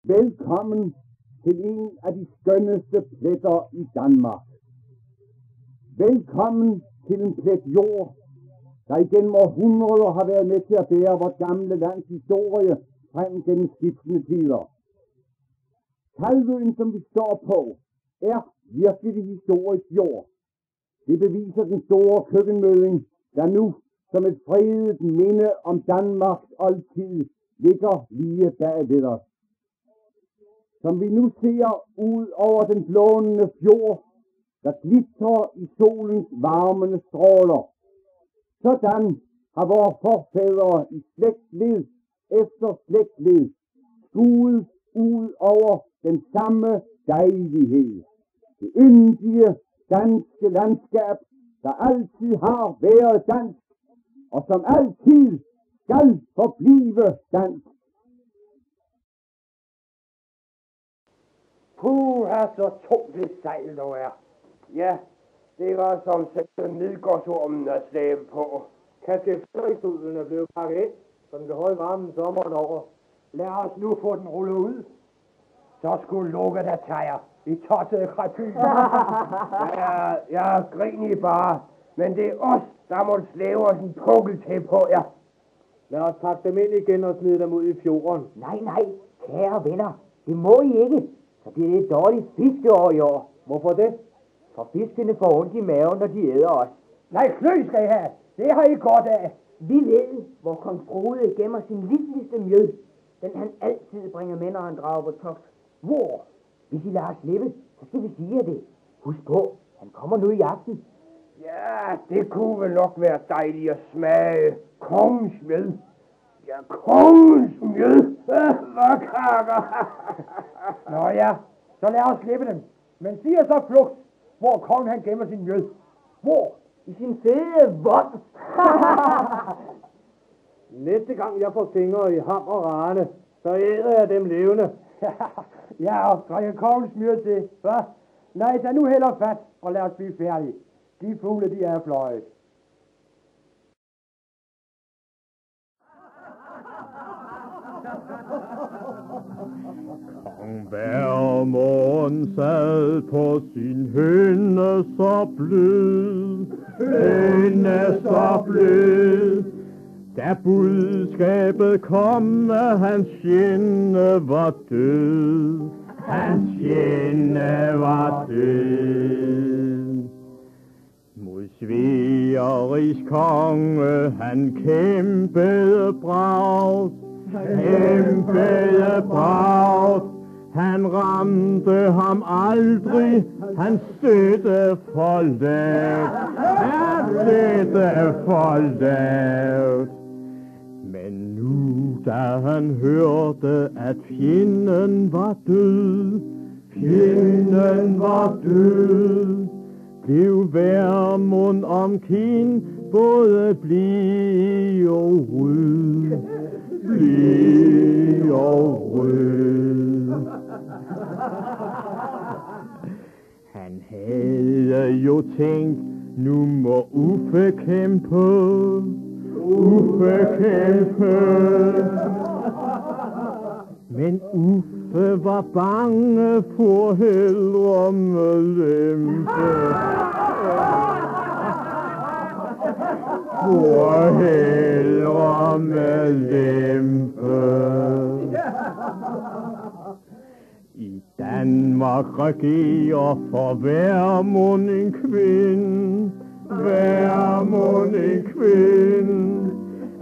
Velkommen til en af de skønneste pletter i Danmark. Velkommen til en plet jord, der igennem århundreder har været med til at bære vort gamle lands historie frem gennem skiftende tider. Kalvøen, som vi står på, er virkelig historisk jord. Det beviser den store køkkenmødding, der nu som et fredet minde om Danmarks oldtid ligger lige bagved os. Som vi nu ser ud over den blånende fjord, der glitrer i solens varmende stråler. Sådan har vores forfædre i slægtled efter slægtled skuet ud over den samme dejlighed. Det yndige danske landskab, der altid har været dansk, og som altid skal forblive dansk. Puha, så tungt det sejl dog er. Ja, det var som sætte midgårdsormen at slæbe på. Kan skibsstøjstudlen er blevet pakket ind, så den kan holde varmen sommeren over. Lad os nu få den rullet ud. Så skulle lukke der tager i tossede kreatur. Jeg griner bare, men det er os, der må slæve os en pukkel til på jer. Lad os pakke dem ind igen og smide dem ud i fjorden. Nej, kære venner, det må I ikke. Så bliver det et dårligt fiskeår i år. Hvorfor det? For fiskene får ondt i maven, når de æder os. Nej, klø skal I have. Det har I godt af. Vi ved, hvor kong Frode gemmer sin livligste mjød. Den han altid bringer med, når han drager på togt. Hvor? Hvis I lader os slippe, så skal vi sige det. Husk på, han kommer nu i aften. Ja, det kunne vel nok være dejligt at smage kongens mjød. Ja, kongens mjød. Hvad kakker? Nå ja, så lad os slippe dem. Men sig så flugt, hvor kongen han gemmer sin mjød. Hvor? I sin fede vold. Næste gang jeg får fingre i ham og rane, så æder jeg dem levende. Ja, og drikker kongens mjød til, hva? Nej, tag nu heller fat, og lad os blive færdige. De fugle, de er fløjet. Kong Vermund sad på sin høne så blød, da budskabet kom, at hans fjende var død. Mod Sveriges konge han kæmpede bravt. Han ramte ham aldrig, han støtte for lavt. Men nu da han hørte, at fjenden var død, blev Vermund om kind både bleg og rød. Han havde jo tænkt, nu må Uffe kæmpe. Men Uffe var bange for hellere med lempe. I Danmark regerer for Vermund en kvinde.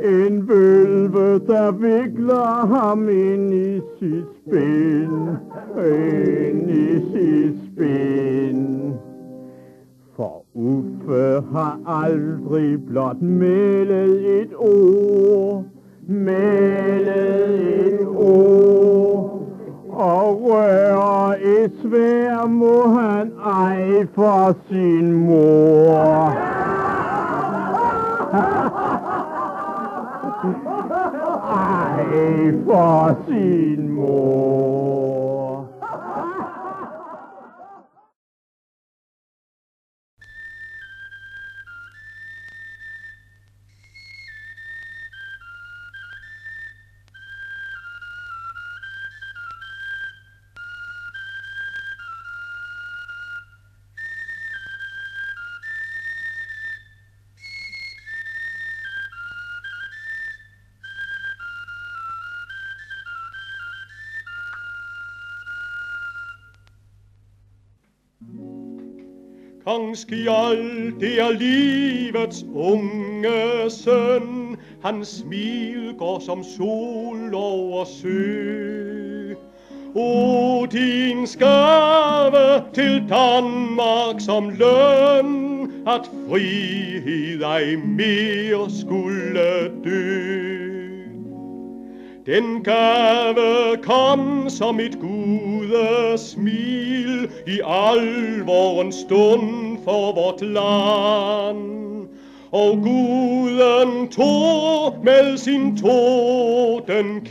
En vølve, der vikler ham ind i sit spind. For Uffe har aldrig blot mælet et ord. Og rører et sværd må han ej for sin mor. Ej for sin mor. Kong Skjold, det er livets unge søn. Hans smil går som sol over sø. Odins gave til Danmark som løn, at frihed ej mere skulle dø. Den gave kom som et gudesmil i alvorens stund for vort land. Og guden tog med sin tordenkil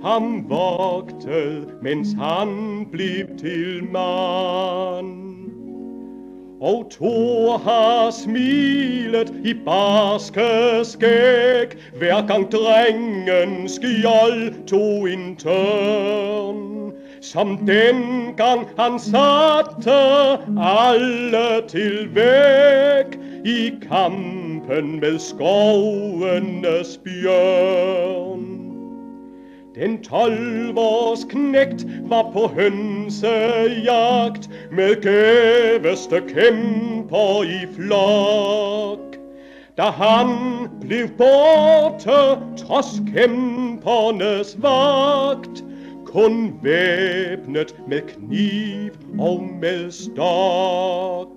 ham vogtede, mens han blev til mand. Og Thor har smilet i barske skæg, hver gang drengen Skjold tog en tørn. Som dengang han satte alle til væk i kampen med skovenes bjørn. Den 12-års knægt var på hønsejagt med gæveste kæmper i flok. Da han blev borte trods kæmpernes vagt, kun væbnet med kniv og med stok.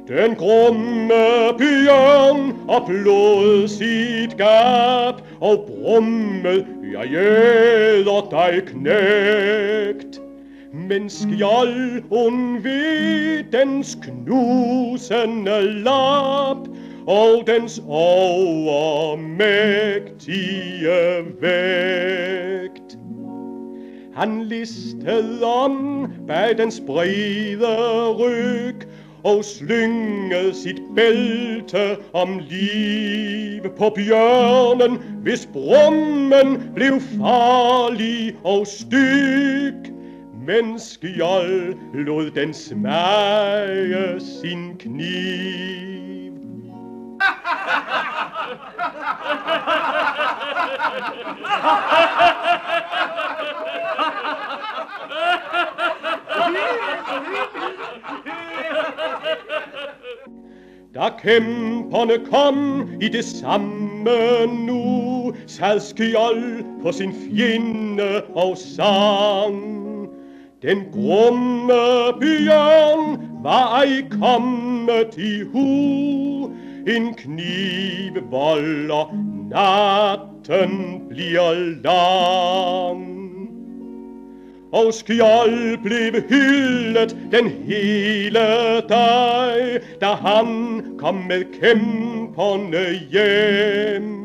Den grumme bjørn og blod sit gab, og brummet, jeg æder dig knægt. Men Skjold undveg dens knusende lap, og dens overmægtige vægt. Han listede om bag dens brede ryg, og slyngede sit bælte om liv på bjørnen, hvis brummen blev farlig og styg. Men Skjold lod den smage sin kniv. Da kæmperne kom i det samme nu, sad Skjold på sin fjende og sang. Den grumme bjørn var ej kommet i hu, en kniv volder, natten bliver lang. Og Skjold blev hyldet den hele dag, da han kom med kæmperne hjem.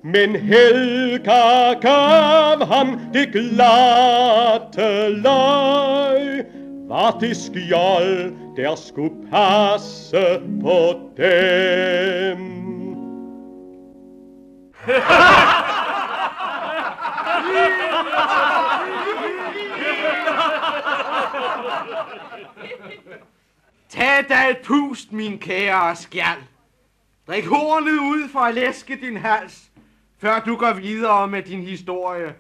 Men Helga gav ham det glatte leg. Var det Skjold, der skulle passe på dem? Tag dig et pust, min kære Skjold. Drik hornet ud for at læske din hals, før du går videre med din historie.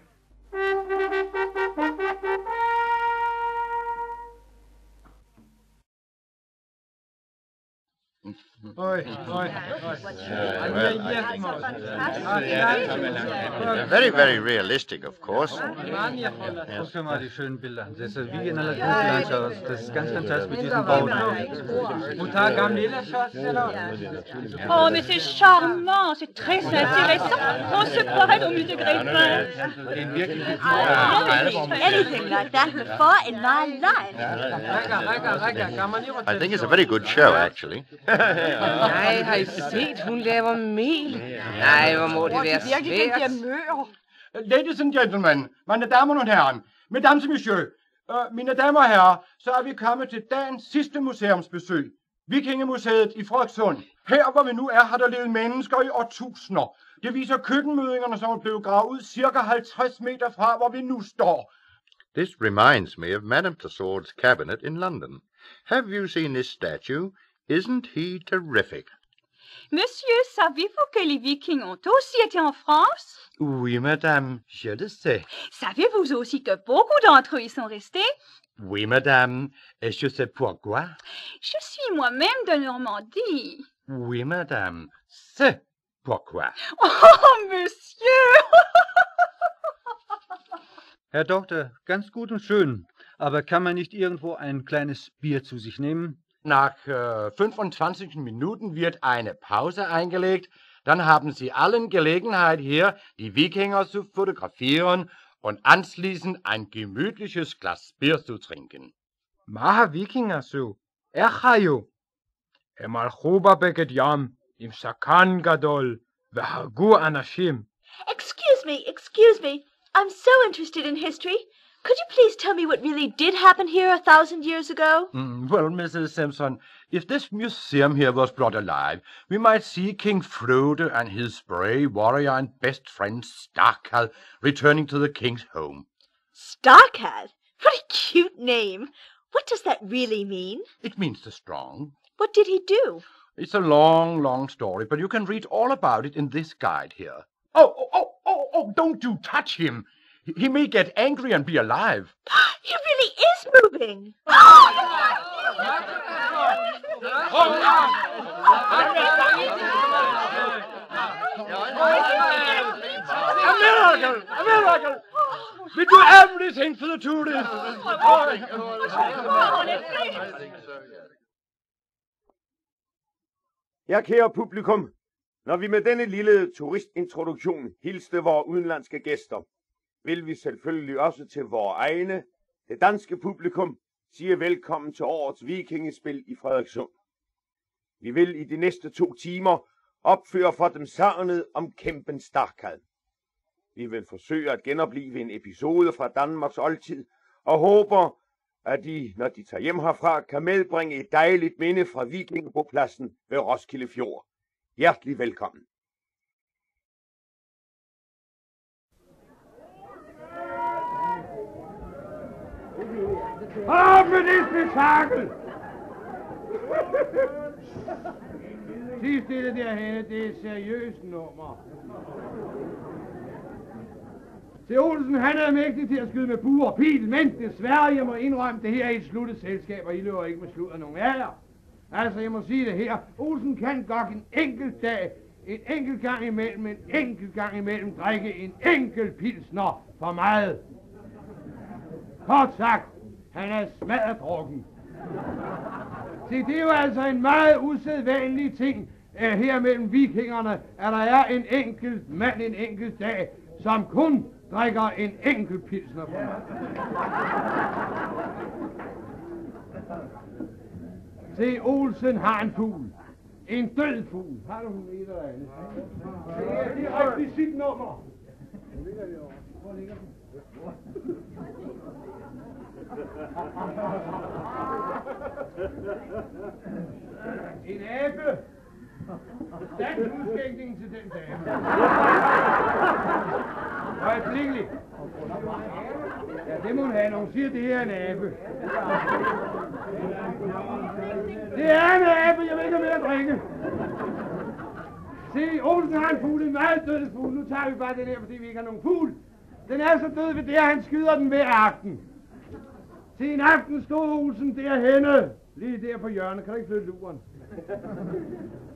Very, very realistic, of course. Guck mal die schönen Bilder. Das ist wie in einer Naturlandschaft. Das ist ganz fantastisch mit diesen Bauten. Oh, mais c'est charmant, c'est très intéressant. On se croirait au musée Grépin. Anything like that before in my life. I think it's a very good show, actually. Nej, har I set, hun laver mel? Nej, hvor må det være svært. Ladies and gentlemen, meine Damen und Herren, mesdames et messieurs, mine damer og herrer, så er vi kommet til dagens sidste museumsbesøg. Vikingemuseet i Frederikssund. Her, hvor vi nu er, har der levet mennesker i årtusinder. Det viser køkkenmødingerne, som er blevet gravet ud cirka 50 meter fra, hvor vi nu står. This reminds me of Madame Tussauds cabinet in London. Have you seen this statue? Isn't he terrific? Monsieur, savez-vous que les Vikings ont aussi été en France? Oui, madame, je le sais. Savez-vous aussi que beaucoup d'entre eux y sont restés? Oui, madame, et je sais pourquoi. Je suis moi-même de Normandie. Oui, madame, c'est pourquoi. Oh, Monsieur! Herr Doktor, ganz gut und schön. Aber kann man nicht irgendwo ein kleines Bier zu sich nehmen? Nach 25 Minuten wird eine Pause eingelegt. Dann haben Sie allen Gelegenheit, hier die Wikinger zu fotografieren und anschließend ein gemütliches Glas Bier zu trinken. Maha Wikinger so. Echayo. Emal Chuba Beket Yam. Im Sakan Gadol. Vehagu Anashim. Excuse me. I'm so interested in history. Could you please tell me what really did happen here 1,000 years ago? Well, Mrs. Simpson, if this museum here was brought alive, we might see King Frodo and his brave warrior and best friend Starkal returning to the king's home. Starkal? What a cute name. What does that really mean? It means the strong. What did he do? It's a long, long story, but you can read all about it in this guide here. Oh, don't you touch him. He may get angry and be alive. He really is moving. A miracle! We do everything for the tourists. Ja, kære publikum, når vi med denne lille turistintroduktion hilste vores udenlandske gæster, vil vi selvfølgelig også til vores egne, det danske publikum, sige velkommen til årets vikingespil i Frederikssund. Vi vil i de næste 2 timer opføre for dem sagnet om kæmpen Starkal. Vi vil forsøge at genopleve en episode fra Danmarks oldtid, og håber, at de, når de tager hjem herfra, kan medbringe et dejligt minde fra vikingebopladsen ved Roskilde Fjord. Hjertelig velkommen. Op med det spektakel! Sig stille derhenne, det er et seriøst nummer. Se, Olsen, han er mægtig til at skyde med bue og pil, men desværre, jeg må indrømme, det her er et sluttet selskab, og I løber ikke med sludder nogen af jer. Altså, jeg må sige det her. Olsen kan godt en enkelt dag, en enkelt gang imellem, drikke en enkelt pilsner for meget. Kort sagt, han er smadredrukken. Se, det er jo altså en meget usædvanlig ting her mellem vikingerne, at der er en enkelt mand en enkelt dag, som kun drikker en enkelt pilsner for meget. Se, Olsen har en fugl. En død fugl. Har du den et eller andet? Det er rekvisitnummer. Hvor ligger den? En abe. Dansk udskænkning til den dame. Øjeblikkeligt. Ja, det må hun have, når hun siger, at det her er en abe. Det er en abe, jeg vil ikke have mere at drikke. Se, Olsen har en fugl, en meget død fugl. Nu tager vi bare den her, fordi vi ikke har nogen fugl. Den er så død ved det, at han skyder den hver aften. Se, en aften stod Olsen derhenne, lige der på hjørnet. Kan du ikke flytte luren?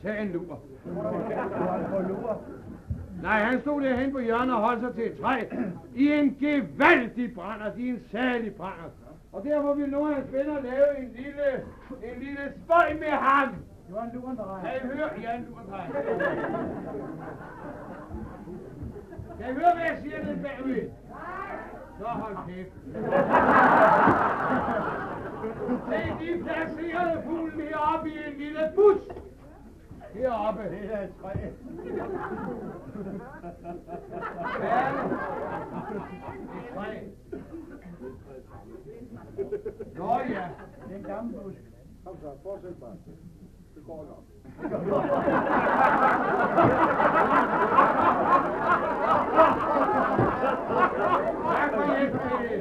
Tag en lur. Nej, han stod derhen på hjørnet og holdt sig til et træ i en gevaldig brændert, i en særlig brændert. Og derfor ville nogle af hans venner lave en lille spøj med ham. Det var en lurendrej. Kan I høre? Ja, en lurendrej. Kan I høre, hvad jeg siger nede bagved? Så hold kæft. Se, de placerede fuglen heroppe i en lille bus. Heroppe. Det er et træ. Ja, et træ. Nå ja, det er en gammel busk. Kom så, fortsæt bare. Det går nok. Tak for hjælp til det.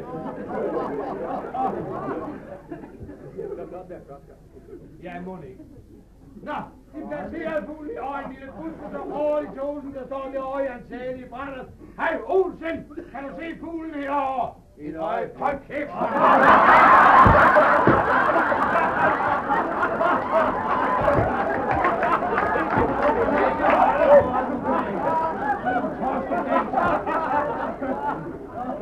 Ja, må det ikke. Nå, de placerede fuglen i øjen, lille buske, så over i tosen, der står derovre i hans sale i brændert. Hej, Olsen, kan du se fuglen herovre? Et øje, hold kæft!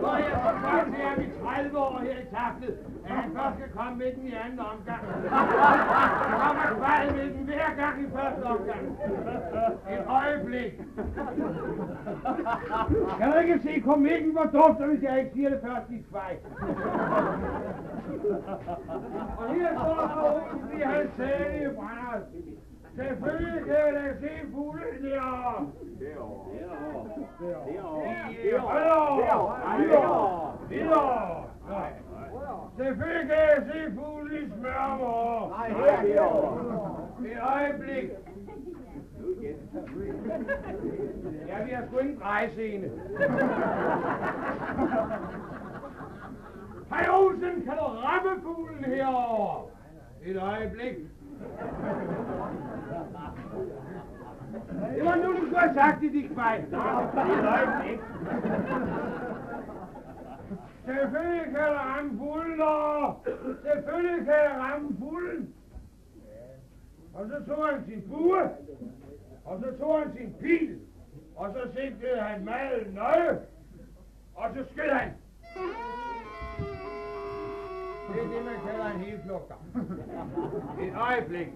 Når jeg så godt til, at vi 30 år her i taflet, at han først skal komme med den i anden omgang. Så kommer kval med den hver gang i første omgang. Et øjeblik. Kan du ikke se komikken, hvor dufter, hvis jeg ikke siger det først i kvej? Og her står der Olsen i hans sale i brændert. Selvfølgelig kan jeg da se fuglen derovre. Selvfølgelig kan jeg se fuglen i smørmor. Et øjeblik. Ja, vi har sgu ingen drejescene. Hej Olsen, kan du ramme fuglen herovre? Et øjeblik. Det var nu, du skulle have sagt det, dit kvej. Et øjeblik. Selvfølgelig kan jeg ramme fuglen over. Selvfølgelig kan jeg ramme fuglen. Og så tog han sin bue. Og så tog han sin pil. Og så sigtede han meget nøje. Og så skød han. Det er det, man kalder en helflugter. Et øjeblik.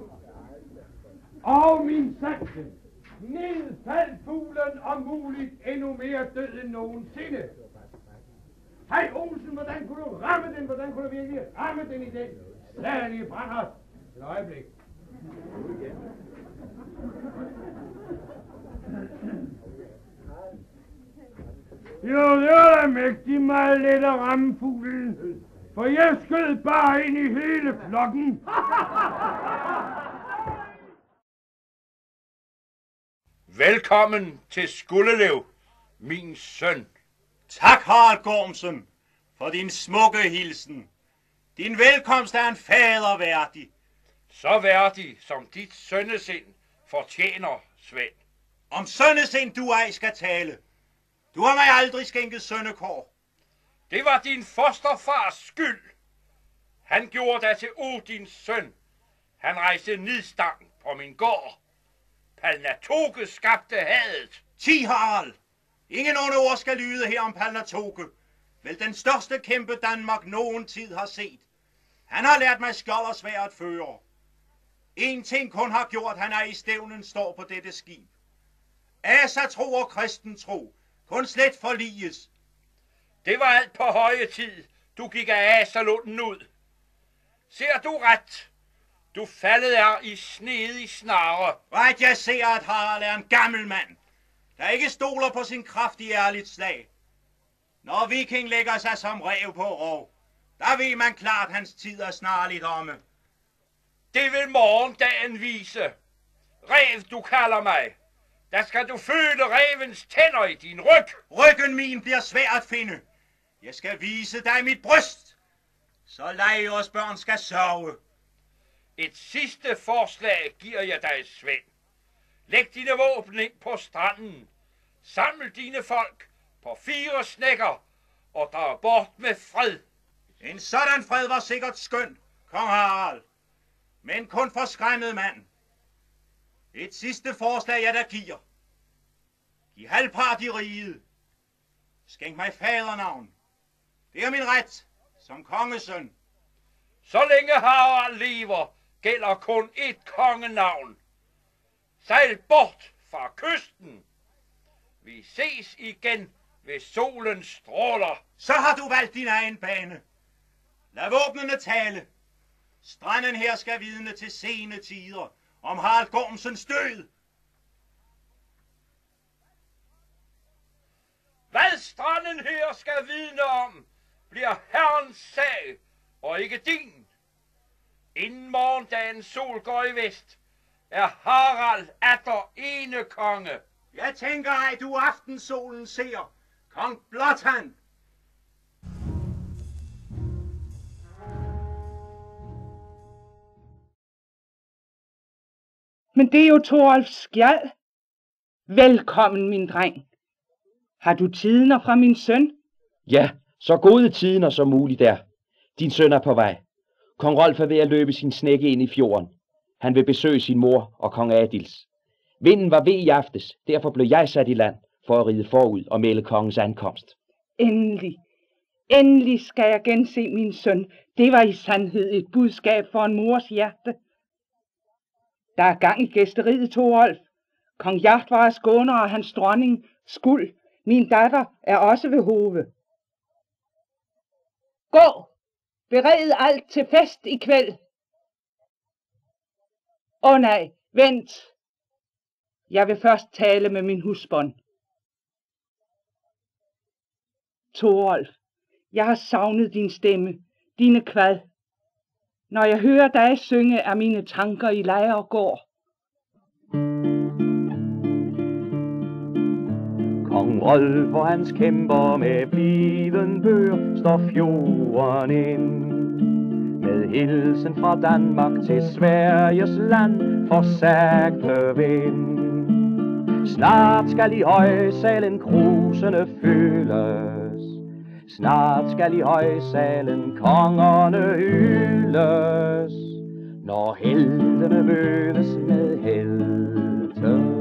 Og min sansen. Ned faldt fuglen om muligt endnu mere død end nogensinde. Hej Olsen, hvordan kunne du ramme den? Hvordan kunne du virkelig ramme den i den slagelige brændert? Et øjeblik. Jo, det var da mægtig meget let at ramme fuglen. For jeg skød bare ind i hele flokken. Velkommen til Skuldelev, min søn. Tak, Harald Gormsen, for din smukke hilsen. Din velkomst er en fader værdig. Så værdig, som dit sønnesind fortjener, Svend. Om sønnesind du ej skal tale. Du har mig aldrig skænket sønnekår. Det var din fosterfars skyld. Han gjorde dig til Odins søn. Han rejste nidstang på min gård. Palnatoke skabte hadet. Ti, Harald. Ingen onde ord skal lyde her om Palnatoke. Vel den største kæmpe Danmark nogen tid har set. Han har lært mig skjold og sværd at føre. En ting kun har gjort, han er i stævnen står på dette skib. Asatro og kristen tro kun slet forliges. Det var alt på høje tid, du gik af Asalunden ud. Ser du ret? Du faldet er i snedig snare. Ret, jeg ser, at Harald er en gammel mand, der ikke stoler på sin kraft i ærligt slag. Når viking lægger sig som ræv på rov, der ved man klart, at hans tid er snarligt omme. Det vil morgendagen vise. Ræv, du kalder mig. Der skal du føle rævens tænder i din ryg. Ryggen min bliver svær at finde. Jeg skal vise dig mit bryst, så lejers børn skal sørge. Et sidste forslag giver jeg dig, Svend. Læg dine våben ind på stranden. Saml dine folk på 4 snækker og drag bort med fred. En sådan fred var sikkert skøn, kong Harald. Men kun for skræmmet mand. Et sidste forslag jeg der giver. Giv halvpart i riget. Skænk mig fadernavn. Det er min ret som kongesøn. Så længe Harald lever, gælder kun ét kongenavn. Sejl bort fra kysten. Vi ses igen ved solens stråler. Så har du valgt din egen bane. Lad våbnene tale. Stranden her skal vidne til sene tider om Harald Gormsens død. Hvad stranden her skal vidne om, bliver herrens sag, og ikke din. Inden morgendagens sol går i vest, er Harald atter ene konge. Jeg tænker ej, du aftensolen ser, kong Blåtand. Men det er jo Thorolf Skjald. Velkommen, min dreng. Har du tidender fra min søn? Ja, så gode tidender som muligt der. Din søn er på vej. Kong Rolf er ved at løbe sin snække ind i fjorden. Han vil besøge sin mor og kong Adils. Vinden var ved i aftes, derfor blev jeg sat i land for at ride forud og melde kongens ankomst. Endelig skal jeg gense min søn. Det var i sandhed et budskab for en mors hjerte. Der er gang i gæsteriet, Thorolf. Kong Jagt var af Skåne og hans dronning Skuld. Min datter er også ved hove. Gå! Bered alt til fest i kvæld. Nej, vent. Jeg vil først tale med min husbond. Thorolf, jeg har savnet din stemme, dine kvad. Når jeg hører dig synge, er mine tanker i Lejregård. Kong Rolf og hans kæmper med bliden bøger står fjorden ind. Med hilsen fra Danmark til Sveriges land for sagte vind. Snart skal i højsalen krusene fyldes. Snart skal i højsalen kongerne hyldes. Når heltene mødes med helte.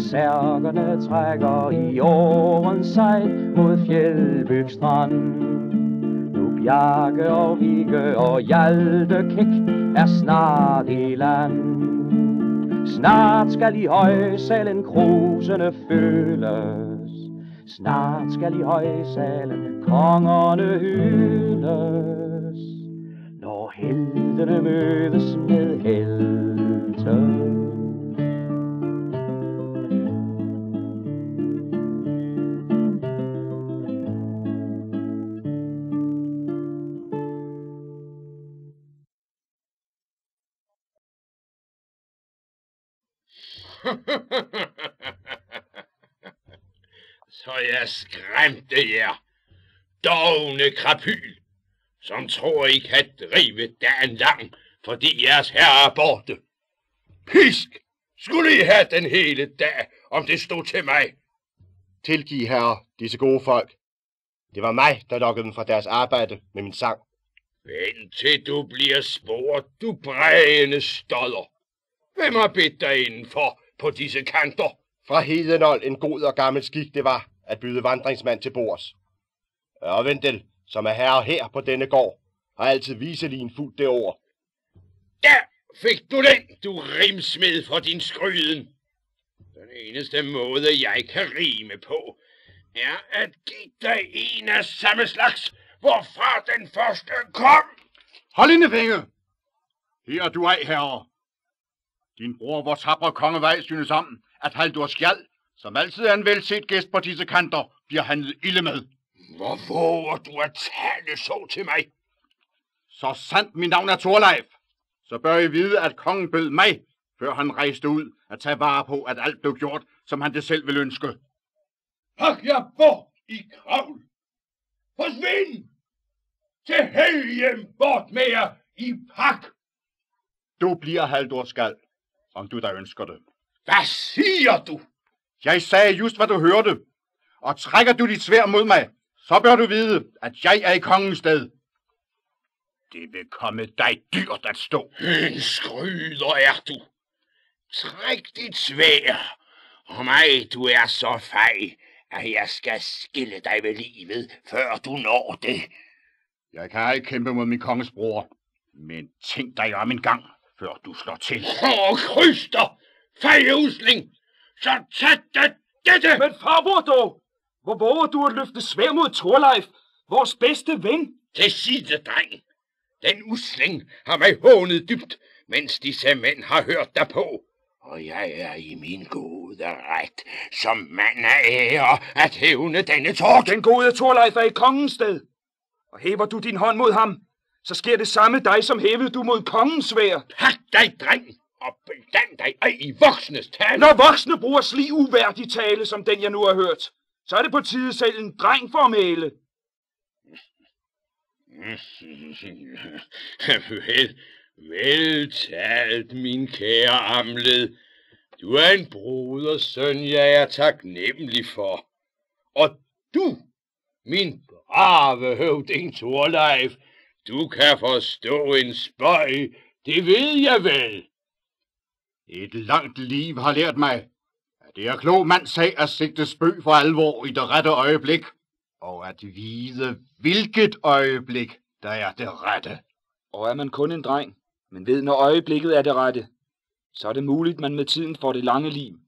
Særkerne trækker i årens sejl mod Fjeldbyg strand. Nu Bjarke og Vigge og Hjalte Kæk er snart i land. Snart skal i højsalen krusene føles. Snart skal i højsalen kongerne hyldes. Når heltene mødes med helte. Så jeg skræmte jer, dogne krapyl, som tror I kan drive dagen lang, fordi jeres herre er borte. Pisk! Skulle I have den hele dag, om det stod til mig? Tilgiv, herre, disse gode folk. Det var mig, der lokkede dem fra deres arbejde med min sang. Vent til du bliver spurgt, du brægende stodder. Hvem har bedt dig indenfor på disse kanter? Fra Hedenold en god og gammel skik det var, at byde vandringsmand til bords. Og Vendel, som er herre her på denne gård, har altid viselin fuldt det ord. Der fik du den, du rimsmed for din skryden. Den eneste måde, jeg kan rime på, er at give dig en af samme slags, hvorfra den første kom. Hold inde, Vinge! Her er du ej, herre. Din bror, vor tabre kongevej, synes om, at Haldur Skjald, som altid er en velset gæst på disse kanter, bliver handlet ilde med. Hvor våger du at tale så til mig? Så sandt mit navn er Thorleif, så bør I vide, at kongen bød mig, før han rejste ud, at tage vare på, at alt blev gjort, som han det selv ville ønske. Pak jer bort i kravl! Forsvind! Til helgen bort med jer i pak! Du bliver Haldur Skjald, om du der ønsker det. Hvad siger du? Jeg sagde just, hvad du hørte. Og trækker du dit sværd mod mig, så bør du vide, at jeg er i kongens sted. Det vil komme dig dyrt at stå. En skryder er du. Træk dit sværd. Og mig, du er så fej, at jeg skal skille dig ved livet, før du når det. Jeg kan ikke kæmpe mod min konges bror. Men tænk dig om en gang, før du slår til. Kryster! Fejusling! Så tag dette! Men farbror dog! Hvor våger du at løfte svær mod Thorleif, vores bedste ven? Til side, dreng. Den usling har mig hånet dybt, mens disse mænd har hørt derpå. Og jeg er i min gode ret, som mand af ære, at hævne denne tort. Den gode Thorleif er i kongens sted. Og hæver du din hånd mod ham, så sker det samme dig, som hævede du mod kongens svær. Pak dig, dreng, og beland dig ej i voksnes tale. Når voksne bruger slig uværdig tale, som den jeg nu har hørt, så er det på tide selv en dreng for at male. Vel talt, min kære Amled. Du er en brodersøn, jeg er taknemmelig for. Og du, min brave høvding Thorleif, du kan forstå en spøg, det ved jeg vel. Et langt liv har lært mig, at det er klog mands sag at sigte spøg for alvor i det rette øjeblik, og at vide, hvilket øjeblik, der er det rette. Og er man kun en dreng, men ved, når øjeblikket er det rette, så er det muligt, man med tiden får det lange liv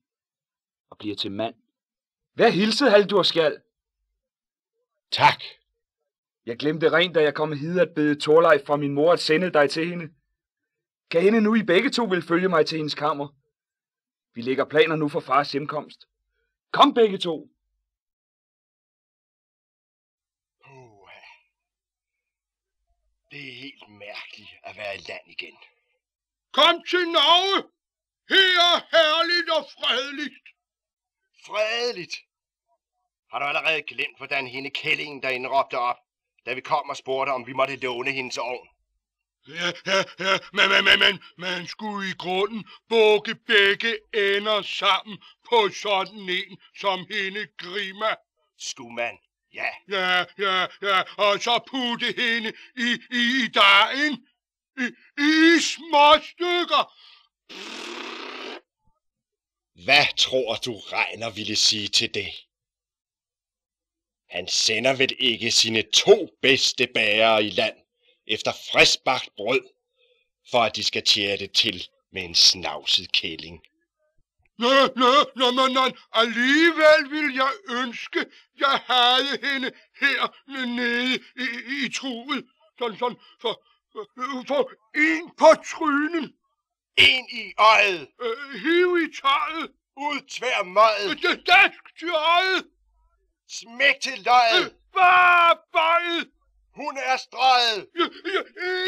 og bliver til mand. Hvad hilset, Haldur Skjald? Tak. Jeg glemte rent, da jeg kom hid at bede Thorleif fra min mor at sende dig til hende. Kan hende nu I begge to vil følge mig til hendes kammer? Vi lægger planer nu for fars hjemkomst. Kom begge to. Det er helt mærkeligt at være i land igen. Kom til Norge! Her er herligt og fredeligt. Fredeligt? Har du allerede glemt, hvordan hende kællingen derinde råbte op, da vi kom og spurgte, om vi måtte låne hendes ovn? Ja, men man skulle i grunden bukke begge ender sammen på sådan en som hende Grima. Skulle man? Ja. Ja, og så putte hende i dejen. I små stykker. Hvad tror du, Regner ville sige til det? Han sender vel ikke sine 2 bedste bagere i land efter friskbagt brød, for at de skal tjære det til med en snavset kælling. Nej, alligevel vil jeg ønske, jeg havde hende her nede i truet. Sådan for en på trynen. En i øjet. Hiv i tøjet. Ud tvær møjet. Dask til øjet. Smæk til løjet. Bare bøjet. Hun er strøget.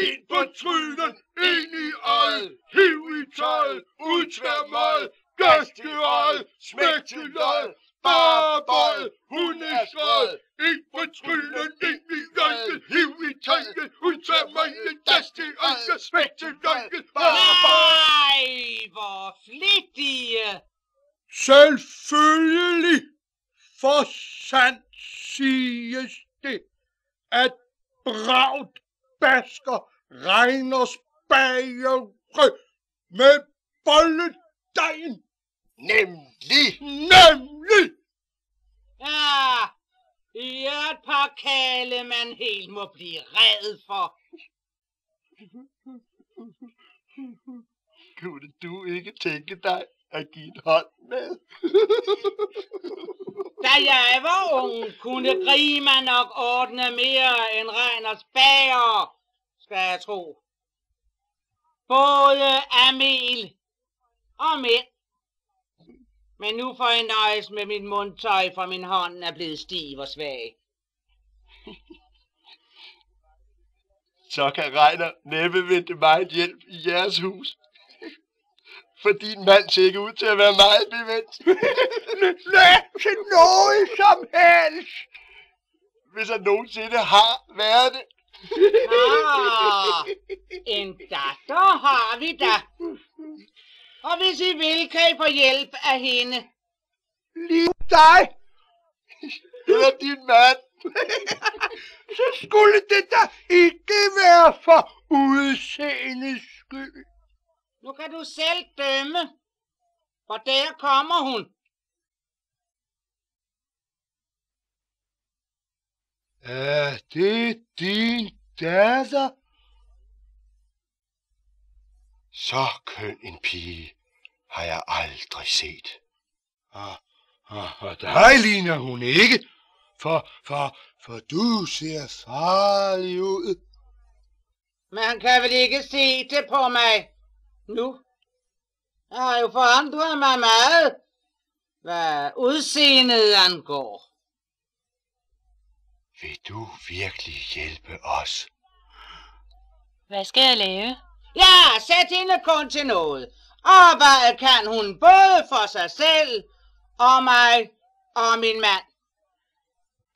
En på trynen. En i øjet. Hiv i tøjet. Ud tvær møjet. Dask til øjet. Smæk til løjet. Bare bøjet. Hun er strøget. En på trynen. En i øjet. Hiv i tøjet. Ud tvær møjet. Dask til øjet. Smæk til løjet. Bare bøjet. Nej, hvor flittige. Selvfølgelig. For sandt siges det, at bragt basker Reiners bagere med bolledejen. Nemlig. Ja, I er et par kale, man helt må blive red for. Kunne du ikke tænke dig at give en hånd med? Da jeg var ung, kunne Grima nok ordne mere end Reiners bager, skal jeg tro. Både Amel og mænd. Men nu får jeg nøjes med mit mundtøj, for min hånd er blevet stiv og svag. Så kan Reiner næppe vente meget hjælp i jeres hus. For din mand ser ikke ud til at være meget bevendt. Nej, til noget som helst. Hvis han nogensinde har været det. En datter har vi da. Og hvis I vil, kan I få hjælp af hende. Lige dig. Eller din mand. Så skulle det da ikke være for udseendets skyld. Nu kan du selv dømme, for der kommer hun. Er det din datter? Så køn en pige har jeg aldrig set. Og dig ligner hun ikke, for du ser farlig ud. Man kan vel ikke se det på mig nu. Jeg har jo forandret mig meget, hvad udseendet angår. Vil du virkelig hjælpe os? Hvad skal jeg lave? Ja, sæt hende kun til noget. Og hvad kan hun både for sig selv, og mig, og min mand?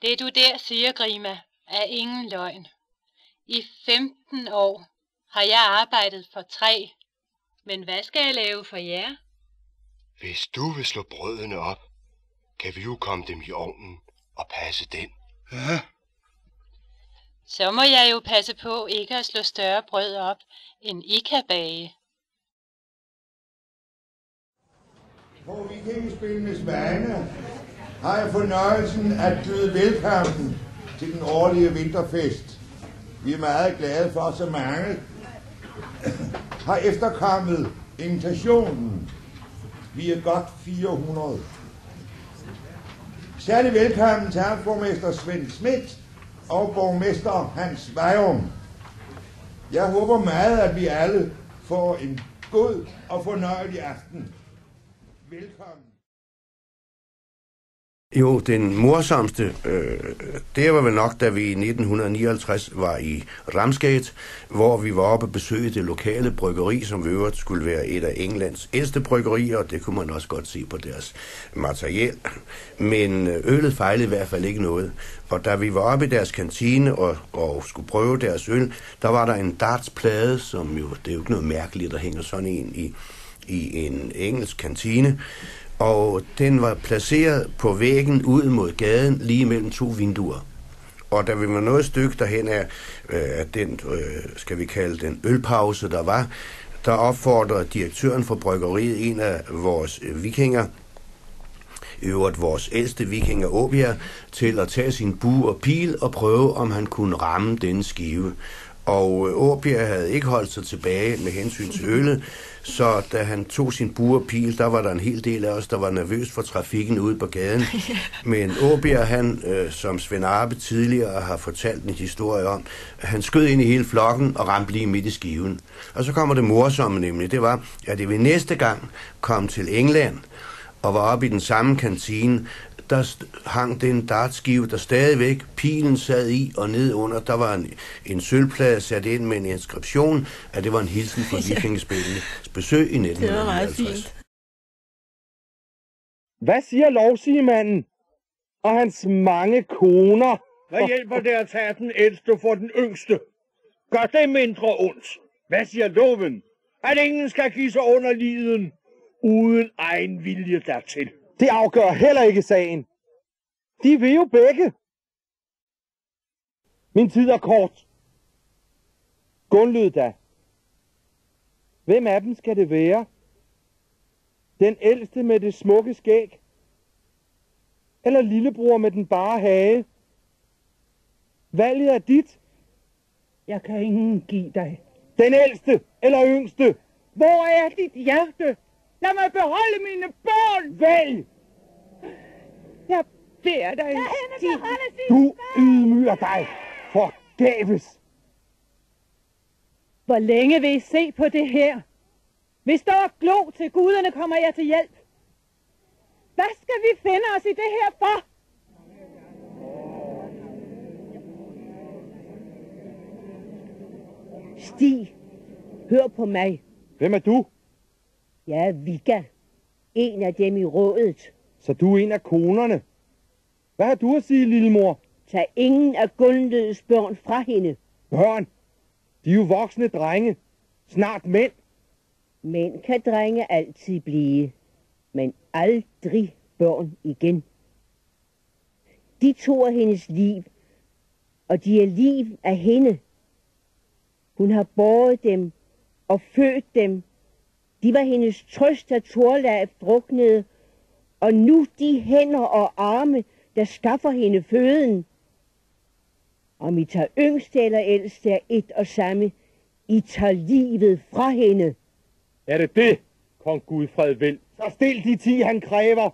Det du der siger, Grima, er ingen løgn. I 15 år har jeg arbejdet for træ. Men hvad skal jeg lave for jer? Hvis du vil slå brødene op, kan vi jo komme dem i ovnen og passe den. Ja. Så må jeg jo passe på ikke at slå større brød op, end I kan bage. På Vikingespillenes vegne har jeg fornøjelsen at byde velkommen til den årlige vinterfest. Vi er meget glade for, så mange har efterkommet invitationen. Vi er godt 400. Særlig velkommen til amtsborgmester Svend Schmidt og borgmester Hans Vejrum. Jeg håber meget, at vi alle får en god og fornøjelig aften. Velkommen. Jo, den morsomste, det var vel nok, da vi i 1959 var i Ramsgate, hvor vi var oppe og besøge det lokale bryggeri, som øvrigt skulle være et af Englands ældste bryggerier, og det kunne man også godt se på deres materiel. Men øllet fejlede i hvert fald ikke noget. Og da vi var oppe i deres kantine og skulle prøve deres øl, der var der en dartsplade, som jo, det er jo ikke noget mærkeligt, der hænger sådan en i en engelsk kantine. Og den var placeret på væggen ud mod gaden, lige mellem to vinduer. Og da vi var nået et stykke derhen af den, skal vi kalde den ølpause, der var, der opfordrede direktøren for bryggeriet, en af vores vikinger, i øvrigt vores ældste vikinger, Åbjerg, til at tage sin bue og pil og prøve, om han kunne ramme denne skive. Og Åbjerg havde ikke holdt sig tilbage med hensyn til øllet, så da han tog sin bue og pil, der var der en hel del af os, der var nervøs for trafikken ude på gaden. Men Åbjerg, han, som Svend Arpe tidligere har fortalt en historie om, han skød ind i hele flokken og ramte lige midt i skiven. Og så kommer det morsomme nemlig, det var, at det ved næste gang kom til England og var oppe i den samme kantine, der hang den dartskive, der stadigvæk pilen sad i, og ned under, der var en sølvplade sat ind med en inskription, at det var en hilsen fra Vikingespillenes besøg i 1959. Det var meget fint. Hvad siger lovsigemanden og hans mange koner? Hvad hjælper det at tage den ældste for den yngste? Gør det mindre ondt. Hvad siger loven? At ingen skal give sig under liden, uden egen vilje dertil. Det afgør heller ikke sagen. De vil jo begge. Min tid er kort. Gunlød da. Hvem af dem skal det være? Den ældste med det smukke skæg? Eller lillebror med den bare hage? Valget er dit. Jeg kan ingen give dig. Den ældste eller yngste? Hvor er dit hjerte? Lad mig beholde mine børn! Vælg! Jeg beder dig, Stig. Du ydmyger dig forgæves. Hvor længe vil I se på det her? Hvis der er glo til guderne, kommer jeg til hjælp. Hvad skal vi finde os i det her for? Stig, hør på mig. Hvem er du? Jeg er Vigga. En af dem i rådet. Så du er en af konerne. Hvad har du at sige, lillemor? Tag ingen af Gunløds børn fra hende. Børn? De er jo voksne drenge. Snart mænd. Mænd kan drenge altid blive. Men aldrig børn igen. De to er hendes liv. Og de er liv af hende. Hun har båret dem og født dem. De var hendes trøst, da Torleif druknede, og nu de hænder og arme, der skaffer hende føden. Om I tager yngste eller ældste er et og samme, I tager livet fra hende. Er det det, kong Gudfred vil? Så stil de 10, han kræver.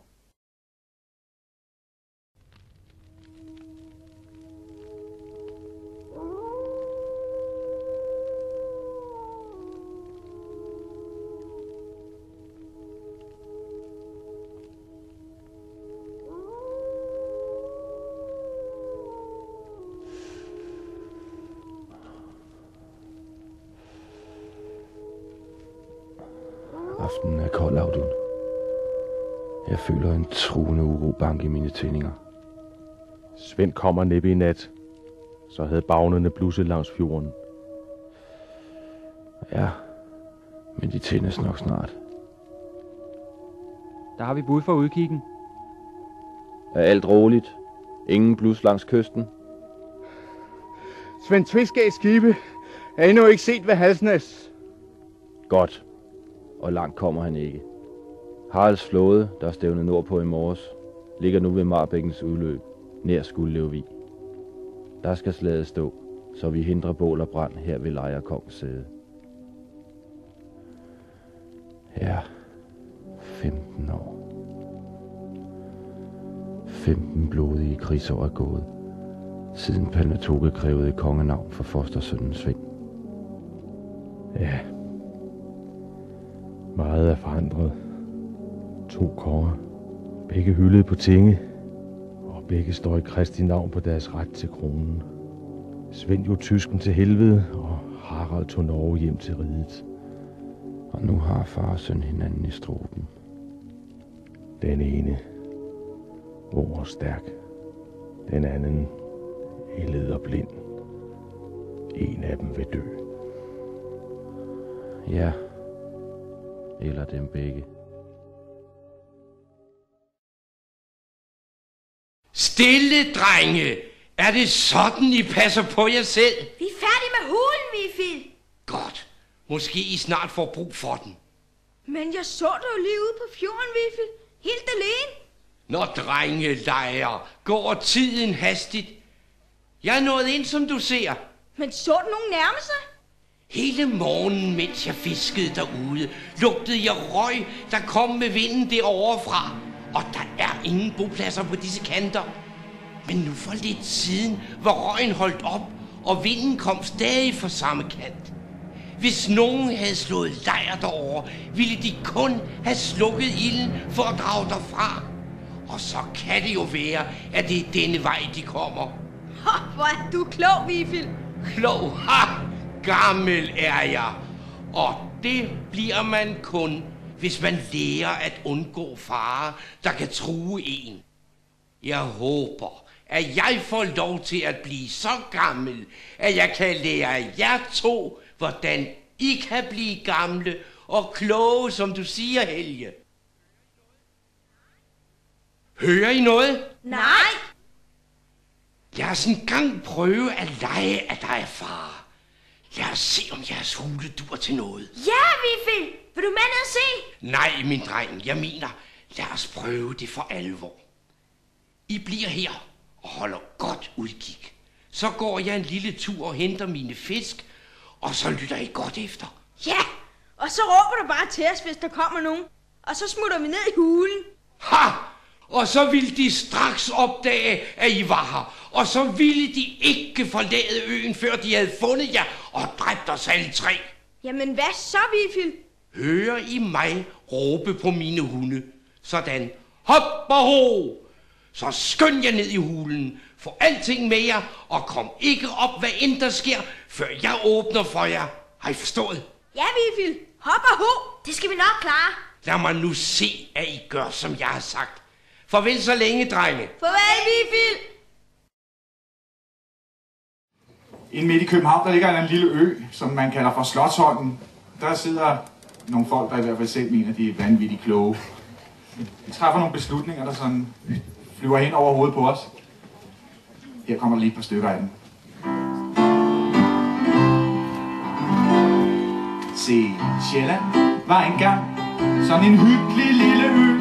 Aftenen er kold, Audun. Jeg føler en truende uro banke i mine tændinger. Svend kommer næppe i nat. så havde bagnene blusset langs fjorden. Ja, men de tændes nok snart. Der har vi bud for udkiggen. Er alt roligt? Ingen blus langs kysten? Svend Tviskægs skibe er endnu ikke set ved Halsnæs. Godt. Og langt kommer han ikke. Haralds flåde, der stævnede nordpå i morges, ligger nu ved Marbækkens udløb, nær Skuldlevvig. Der skal slaget stå, så vi hindrer bål og brand her ved Lejre Kongs sæde. Ja, 15 år. 15 blodige krigsår er gået, siden Palnatoke krævede kongenavn for fostersønnen Svend. Ja. Meget er forandret. 2 konger. Begge hyldede på tinge, og begge står i Kristi navn på deres ret til kronen. Svend jo tysken til helvede, og Harald tog Norge hjem til riget. Og nu har far og søn hinanden i struben. Den ene, hvor stærk. Den anden, ældet og blind. En af dem vil dø. Ja, eller dem begge. Stille, drenge! Er det sådan, I passer på jer selv? Vi er færdige med hulen, Vifil. Godt. Måske I snart får brug for den. Men jeg så dig jo lige ude på fjorden, Vifil. Helt alene. Når drenge leger, går tiden hastigt. Jeg er nået ind, som du ser. Men så du nogen nærme sig? Hele morgenen, mens jeg fiskede derude, lugtede jeg røg, der kom med vinden derovre fra. Og der er ingen bopladser på disse kanter. Men nu for lidt siden var røgen holdt op, og vinden kom stadig fra samme kant. Hvis nogen havde slået lejr derovre, ville de kun have slukket ilden for at drage derfra. Og så kan det jo være, at det er denne vej, de kommer. Hvor er du klog, Vifil. Klog? Ha! Gammel er jeg. Og det bliver man kun, hvis man lærer at undgå farer, der kan true en. Jeg håber, at jeg får lov til at blive så gammel, at jeg kan lære jer to, hvordan I kan blive gamle og kloge, som du siger, Helge. Hører I noget? Nej. Lad os engang prøve at lege, at der er far. Lad os se, om jeres hule dur til noget. Ja, Vifil. Vil du med ned og se? Nej, min dreng. Jeg mener, lad os prøve det for alvor. I bliver her og holder godt udkig. Så går jeg en lille tur og henter mine fisk, og så lytter I godt efter. Ja, og så råber du bare til os, hvis der kommer nogen. Og så smutter vi ned i hulen. Ha! Og så ville de straks opdage, at I var her. Og så ville de ikke forlade øen, før de havde fundet jer og dræbt os alle 3. Jamen hvad så, Vifil? Hører I mig råbe på mine hunde? Sådan. Hop og ho! Så skynd jer ned i hulen. Få alting med jer, og kom ikke op, hvad end der sker, før jeg åbner for jer. Har I forstået? Ja, Vifil. Hop og ho. Det skal vi nok klare. Lad mig nu se, at I gør, som jeg har sagt. Farvel så længe, drenge. Farvel, Vifil. Inde midt i København, der ligger en lille ø, som man kalder for Slotsholmen. Der sidder nogle folk, der i hvert fald selv mener, de er vanvittigt kloge. De træffer nogle beslutninger, der sådan flyver hen over hovedet på os. Her kommer der lige et par stykker af dem. Se, Sjælland var engang sådan en hyggelig lille ø.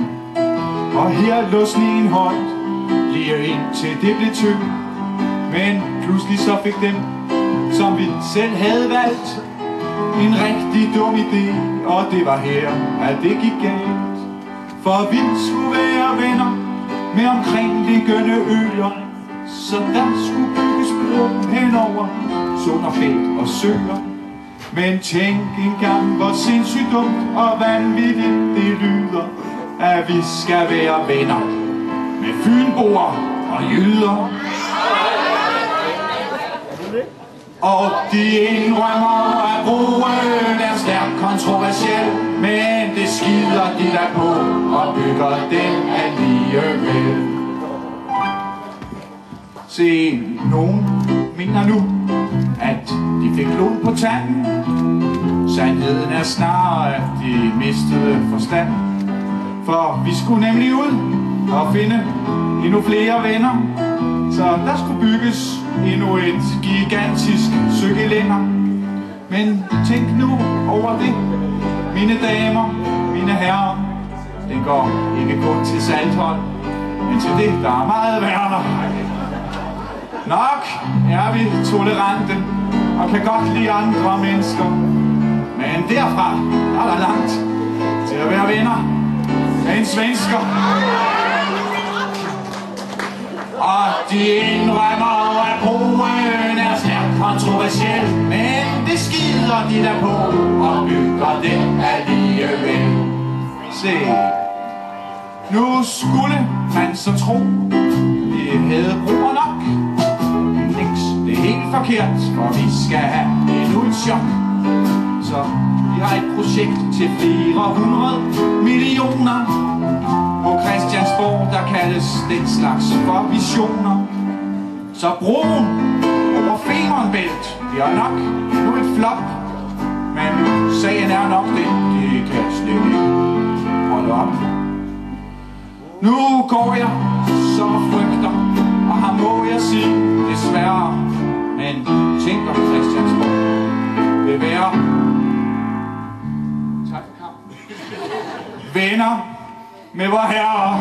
Og her lå sneen højt, lige indtil det blev tykt. Men pludselig så fik dem, som vi selv havde valgt, en rigtig dum idé. Og det var her, at det gik galt. For vi skulle være venner med omkringliggende øer, så der skulle bygges bro henover sund og fælt og søer. Men tænk engang, hvor sindssygt dumt og vanvittigt det lyder, at vi skal være venner med fynboer og jyder. Og de indrømmer, at broen er stærkt kontroversiel, men det skider de der på og bygger den alligevel. Se, nogen mener nu, at de fik blod på tanden. Sandheden er snarere, at de mistede forstand. For vi skulle nemlig ud og finde endnu flere venner. Så der skulle bygges endnu et gigantisk cykellænger. Men tænk nu over det, mine damer, mine herrer. Det går ikke kun til Saltholm, men til det, der er meget værre. Nok er vi tolerante og kan godt lide andre mennesker. Men derfra er der langt til at være venner med en svensker. Og de indrømmer, at broen er stærkt kontroversiel, men det skider de der på og bygger den alligevel. Se, nu skulle man så tro, vi havde broer nok. Niks, det er helt forkert, for vi skal have endnu et chok. Så vi har et projekt til flere 100 millioner. På Christiansborg, der kaldes den slags for visioner. Så broen over Femern Bælt bliver nok endnu et flop. Men sagen er nok det, de kan slet ikke holde op. Nu går jeg så frygter, og har må jeg sige desværre. Men tænker Christiansborg vil være venner med vor herre.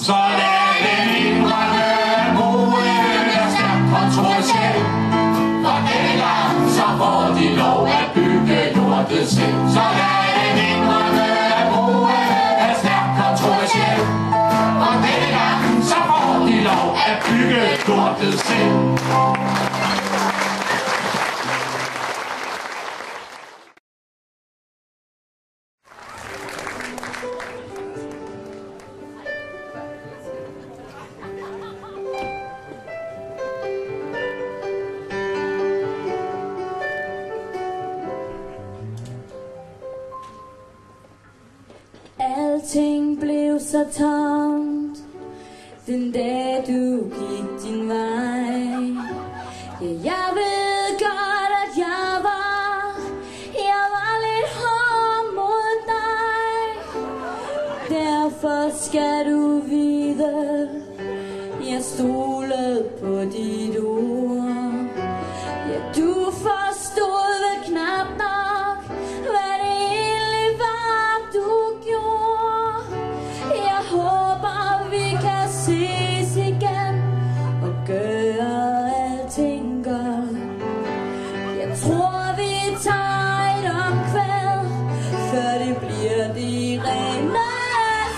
Så lad den indrømme, broen er stærkt kontroversiel. For denne gang, så får de lov at bygge lortet selv. Så lad den indrømme, broen er stærkt kontroversiel. For denne gang, så får de lov at bygge lortet selv. Alting blev så tomt den dag du gik din vej. Ja, jeg ved godt, at jeg var lidt hård mod dig. Derfor skal du vide, jeg stolede på dit ord. Ja, du forstod vel knap nok, hvad det egentlig var, du gjorde. Jeg håber, vi kan ses igen og gøre alting godt. Jeg tror, vi tager et omkvæd, før det bliver de rene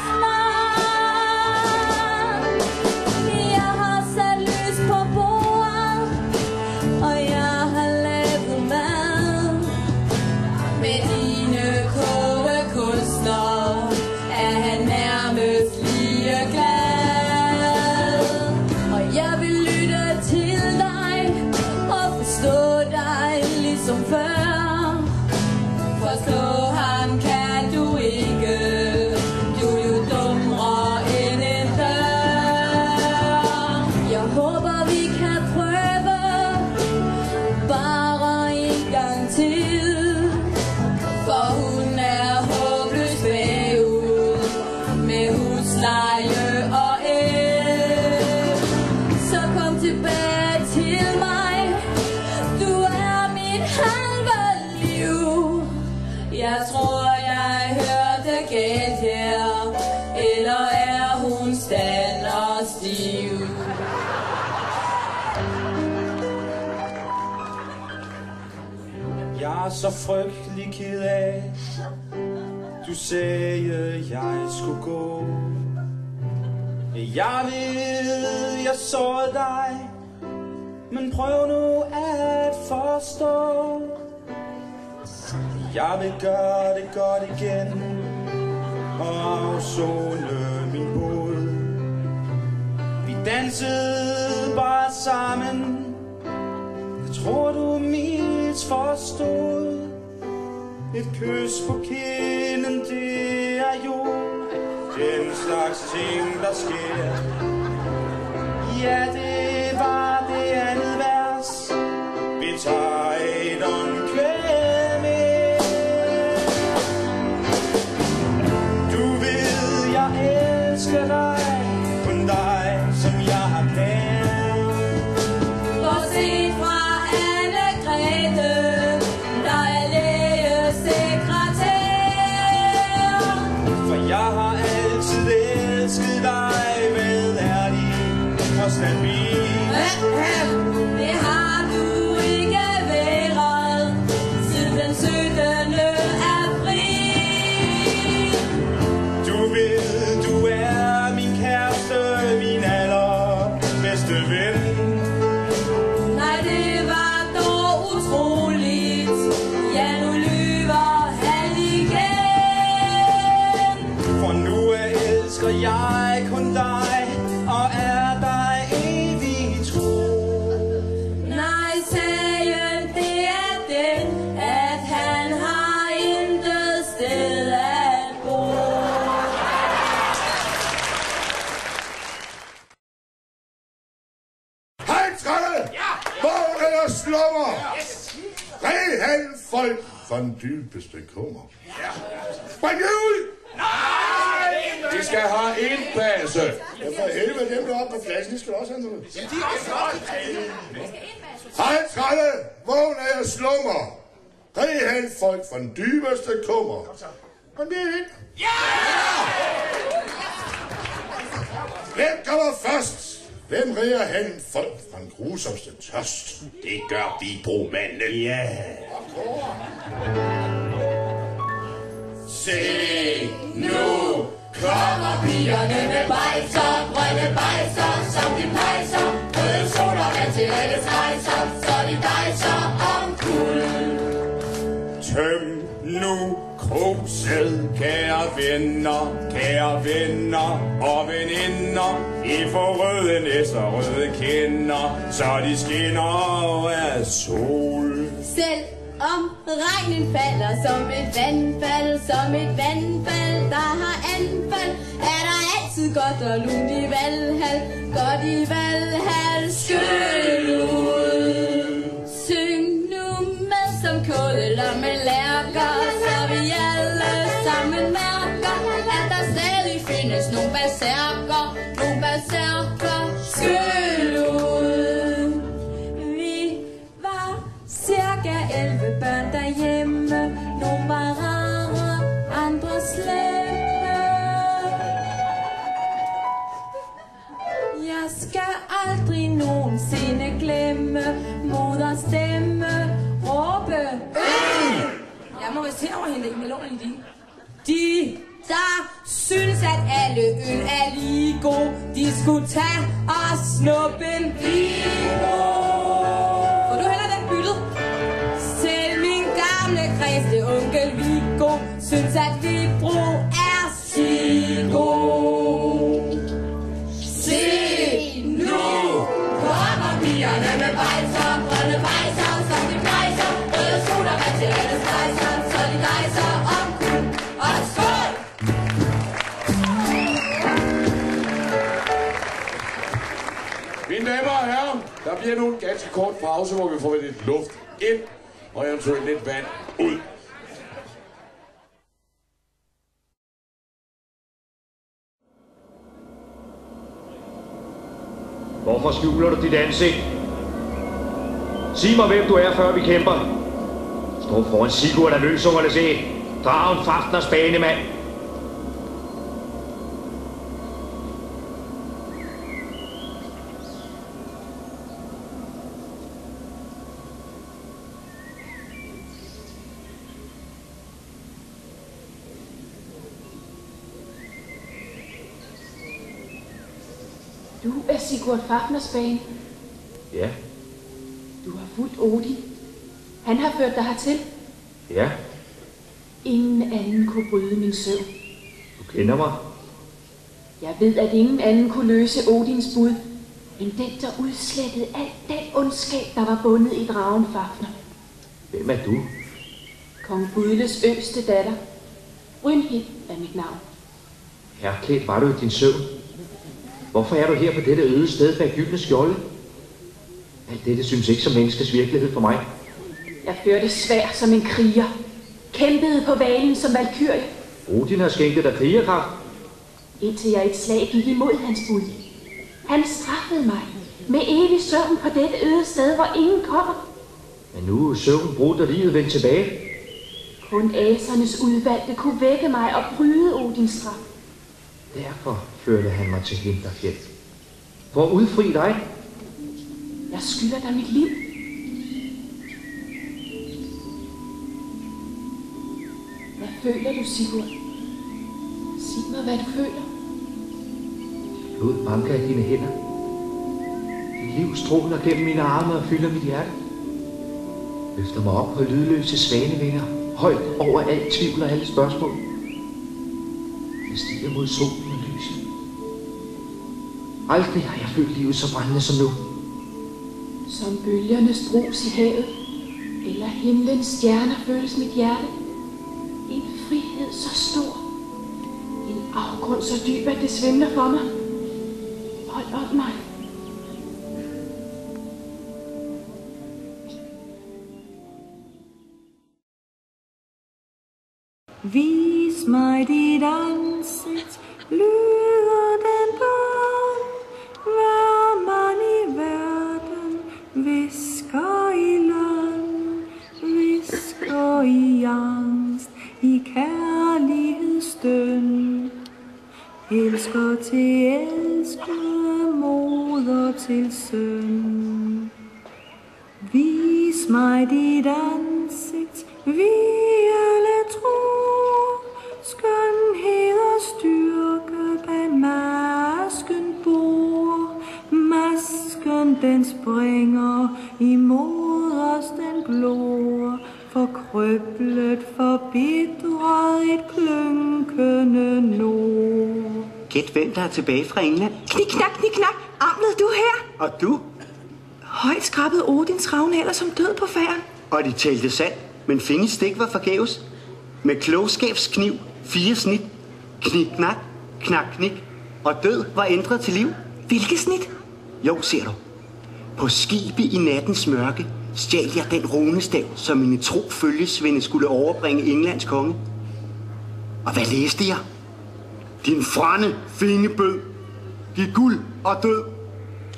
snart. Jeg har sat lys på bordet, og jeg har lavet mad. Med dine kogekunster er han nærmest lige glad. Og jeg vil lytte til dig og forstå dig ligesom før. Forstå ham kan du ikke, du er jo dummere end en dør. Jeg håber vi kan prøve bare en gang til, for hun er håbløs bagud med husleje og el. Så kom tilbage til mig, du er mit halve liv. Jeg tror jeg hørte galt her, eller er hun stand og stiv? Jeg er så frygtelig ked af, du sagde jeg skulle gå. Jeg ved jeg sårede dig, men prøv nu at forstå. Jeg vil gøre det godt igen og afsone min båd. Vi dansede bare sammen, jeg tror du misforstod. Et kys på kinden, det er jo den slags ting der sker. Ja, det var igen. Nej, det var dog utroligt. Ja, nu lyver han igen. For nu elsker jeg kun dig, og er dig evig tro. Nej, sagen det er den, at han har intet sted at bo. Hej, trælle! Ja! Vågn eller slummer! Yes! Red han folk fra den dybeste kummer. Ja. Spring ud! Nej! De skal have indbase. Ja, for helvede, dem deroppe på pladsen, de skal også have noget. Ja, de er også flot. Hej, trælle! Vågn eller slummer! Red han folk fra den dybeste kummer. Kom det ind. Ja! Hvem kommer først? Hvem redder han folk fra den grusomste tørst? Det gør Vibro-manden. Ja. Se, nu kommer pigerne med bajser, grønne bajser, som de pejser. Røde soler vand til alles rejser, så de dejser om kul. Tøm nu kruset, kære venner og veninder. I får røde næser, røde kinder, så de skinner af sol. Selv om regnen falder som et vandfald, der har anfald, er der altid godt og lunt i Valhall, godt i Valhall, skyld ud. Syng nu med som kåler med lærker, så vi alle sammen mærker, at der stadig findes nogle berserker, skyld ud. Vi var cirka 11 børn derhjemme, nogle var rare, andre slemme. Jeg skal aldrig nogensinde glemme moders stemme råbe øl! Jeg må vist herovre hente melonen i din. De, der synes, at alle øl er lige god, de skulle tage og snuppe en Vibro. Får du heller den byttet? Selv min gamle kristne onkel Viggo synes, at Vibro er god. Se nu kommer pigerne med bajser, grønne bajser, som de pejser, røde soler vand til alles rejser, så de dejser om kul og skål! Mine damer og herrer, der bliver nu en ganske kort pause, hvor vi får lidt luft ind og eventuelt lidt vand ud. Hvorfor skjuler du dit ansigt? Sig mig, hvem du er, før vi kæmper. Stå foran Sigurd af løsungernes æg. Dragen Fafners banemand. Du er Sigurd Fafners bane. Ja. Du har fulgt Odin. Han har ført dig hertil. Ja. Ingen anden kunne bryde min søvn. Du kender mig. Jeg ved, at ingen anden kunne løse Odins bud, end den, der udslettede alt den ondskab, der var bundet i dragen Fafner. Hvem er du? Kong Budles yngste datter. Brynhild er mit navn. Herklædt var du i din søvn. Hvorfor er du her på dette øde sted bag gyldne skjolde? Alt dette synes ikke som menneskets virkelighed for mig. Jeg førte svær som en kriger. Kæmpede på valen som valkyrie. Odin har skænket dig krigerkraft. Indtil jeg i et slag gik imod hans bud. Han straffede mig med evig søvn på dette øde sted, hvor ingen kommer. Men nu er søvnen brudt og livet vendt tilbage. Kun asernes udvalgte kunne vække mig og bryde Odins straf. Derfor førte han mig til Vinterfjeld. For at udfri dig. Jeg skylder dig mit liv. Hvad føler du, Sigurd? Sig mig, hvad du føler. Blod banker i dine hænder. Din liv stråler gennem mine arme og fylder mit hjerte. Løfter mig op på lydløse svanevinger, højt over al tvivl og alle spørgsmål. Jeg stiger mod solen og lyset. Aldrig har jeg følt livet så brændende som nu. Som bølgernes brus i havet, eller himlens stjerner føles mit hjerte. En frihed så stor, en afgrund så dyb, at det svimler for mig. Hold om mig. Vis mig dit ansigt, lyder den bøn, hver mand i verden visker i løn, visker i angst, i kærlighedsstøn. Elsker til elskede, moder til søn. Vis mig dit ansigt, ville tro, skønhed og styrke bag masken bor. Masken den springer imod os, den glor, forkrøblet, forbitret, et klynkende nord. Gæt hvem der er tilbage fra England. Knik-knak, knik-knak, Amlet, du her? Og du? Højt skrabbede Odins ravnaler som død på færden. Og de talte sandt, men fingens stik var forgæves. Med klogskabskniv, 4 snit, knik-knak, knak-knik, og død var ændret til liv. Hvilket snit? Jo, ser du. På skibe i nattens mørke stjal jeg den runestav, som mine tro følgesvende skulle overbringe Englands konge. Og hvad læste jeg? Din frænde fingebød. Giv guld og død.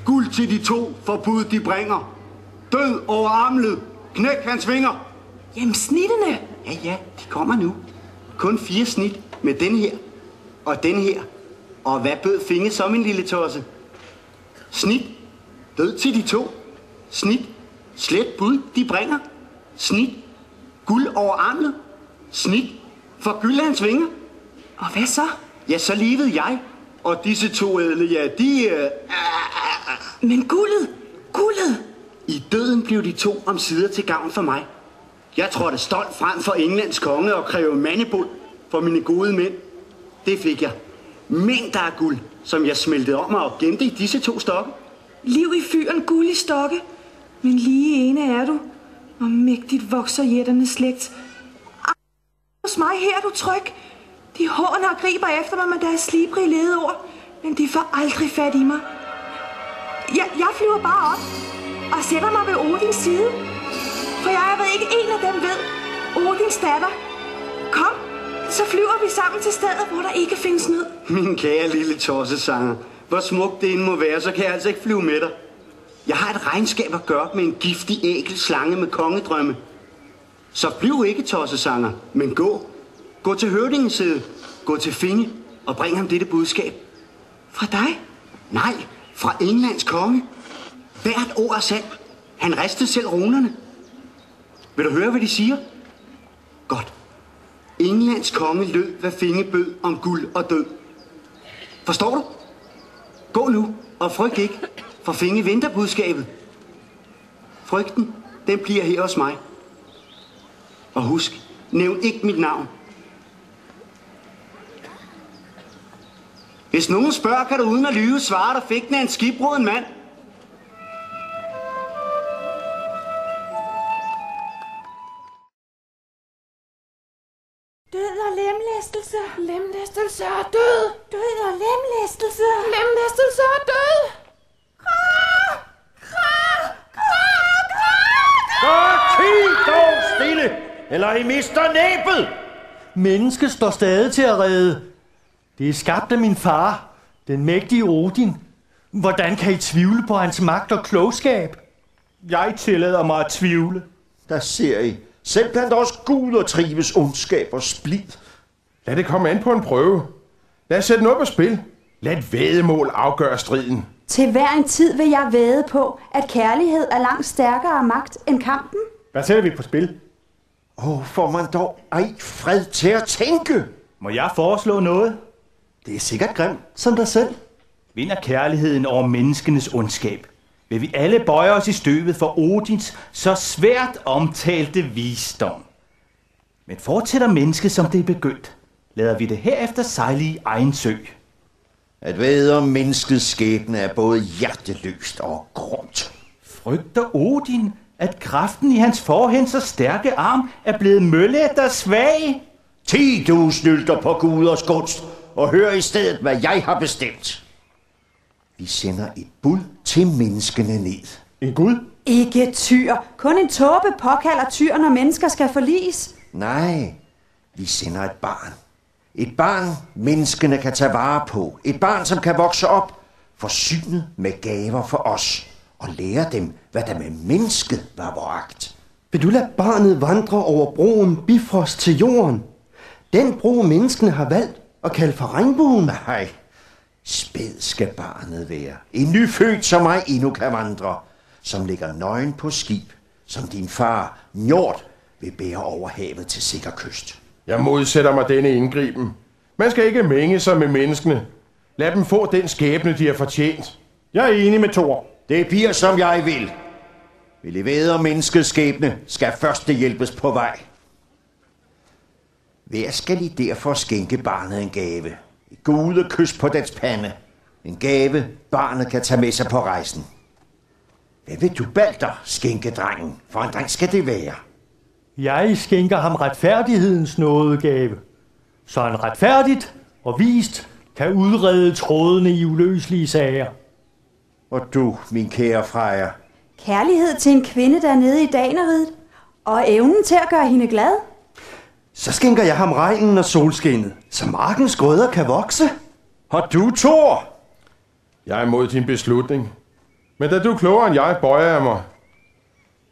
Guld til de 2 forbud de bringer. Død over Amlet. Knæk hans vinger. Jamen snittene. Ja, de kommer nu. Kun 4 snit med den her og den her. Og hvad bød Finge så, min lille tosse? Snit. Død til de 2. Snit. Slet bud de bringer. Snit. Guld over Amlet. Snit. Forgyld hans vinger. Og hvad så? Ja, så levede jeg. Og disse 2 ædle, ja, de... Men guldet! Guldet! I døden blev de 2 omsider til gavn for mig. Jeg trådte stolt frem for Englands konge og krævede mandebund for mine gode mænd. Det fik jeg. Mængder af guld, som jeg smeltede om og gemte i disse 2 stokke. Liv i fyren, guld i stokke. Men lige ene er du, og mægtigt vokser jætternes slægt. Hos mig her er du tryg. De hårene og griber efter mig med deres slibrige ledeord, men de får aldrig fat i mig. Jeg flyver bare op og sætter mig ved Odins side. For jeg ved ikke, en af dem ved. Odins datter. Kom, så flyver vi sammen til stedet, hvor der ikke findes nød. Min kære lille tossesanger. Hvor smukt det end må være, så kan jeg altså ikke flyve med dig. Jeg har et regnskab at gøre med en giftig ækel slange med kongedrømme. Så flyv ikke, tossesanger, men gå. Gå til høvdingens side. Gå til Finge og bring ham dette budskab. Fra dig? Nej, fra Englands konge. Hvert ord er sandt. Han ristede selv runerne. Vil du høre, hvad de siger? Godt. Englands konge lød, hvad Finge bød om guld og død. Forstår du? Gå nu, og frygt ikke, for Finge venter budskabet. Frygten, den bliver her hos mig. Og husk, nævn ikke mit navn. Hvis nogen spørger, kan du uden at lyve svare, der fik den af en skibbruden mand. Død og lemlæstelse. Lemlæstelse og død. Død og lemlæstelse. Lemlæstelse og død. Så tid dog stille, eller I mister næbet. Mennesket står stadig til at redde. Det er skabt af min far, den mægtige Odin. Hvordan kan I tvivle på hans magt og klogskab? Jeg tillader mig at tvivle. Der ser I. Selv blandt os guder trives ondskab og splid. Lad det komme an på en prøve. Lad os sætte noget på spil. Lad et væddemål afgøre striden. Til hver en tid vil jeg vædde på, at kærlighed er langt stærkere magt end kampen. Hvad sætter vi på spil? Får man dog ej fred til at tænke? Må jeg foreslå noget? Det er sikkert grimt, som dig selv. Vinder kærligheden over menneskenes ondskab, vil vi alle bøje os i støvet for Odins så svært omtalte visdom. Men fortsætter mennesket, som det er begyndt, lader vi det herefter sejle i egen sø. At væde om menneskets skæbne er både hjerteløst og grumt. Frygter Odin, at kraften i hans forhen så stærke arm er blevet mølleætter svag? Ti du snylter på guders gunst, og hør i stedet, hvad jeg har bestemt. Vi sender et bud til menneskene ned. En gud? Ikke tyr. Kun en tåbe påkalder tyr, når mennesker skal forliges. Nej, vi sender et barn. Et barn, menneskene kan tage vare på. Et barn, som kan vokse op, forsynet med gaver for os, og lære dem, hvad der med mennesket var vor agt. Vil du lade barnet vandre over broen Bifrost til jorden? Den bro, menneskene har valgt at kalde for regnbuen? Nej, spæd skal barnet være. En nyfødt, som mig endnu kan vandre, som ligger nøgen på skib, som din far, Njord, vil bære over havet til sikker kyst. Jeg modsætter mig denne indgriben. Man skal ikke mænge sig med menneskene. Lad dem få den skæbne, de har fortjent. Jeg er enig med Thor. Det bliver, som jeg vil. Vil I vide om menneskets skæbne, skal første hjælpes på vej. Hver skal I derfor skænke barnet en gave. Et gode kys på dets pande. En gave, barnet kan tage med sig på rejsen. Hvad vil du, Balder, skænke drengen? For en dreng skal det være. Jeg skænker ham retfærdighedens nådegave, så han retfærdigt og vist kan udrede trådene i uløselige sager. Og du, min kære Freja? Kærlighed til en kvinde dernede i Daneriget, og evnen til at gøre hende glad. Så skænker jeg ham regnen og solskinnet, så markens grøder kan vokse. Og du, Thor? Jeg er imod din beslutning. Men da du er klogere end jeg, bøjer jeg mig.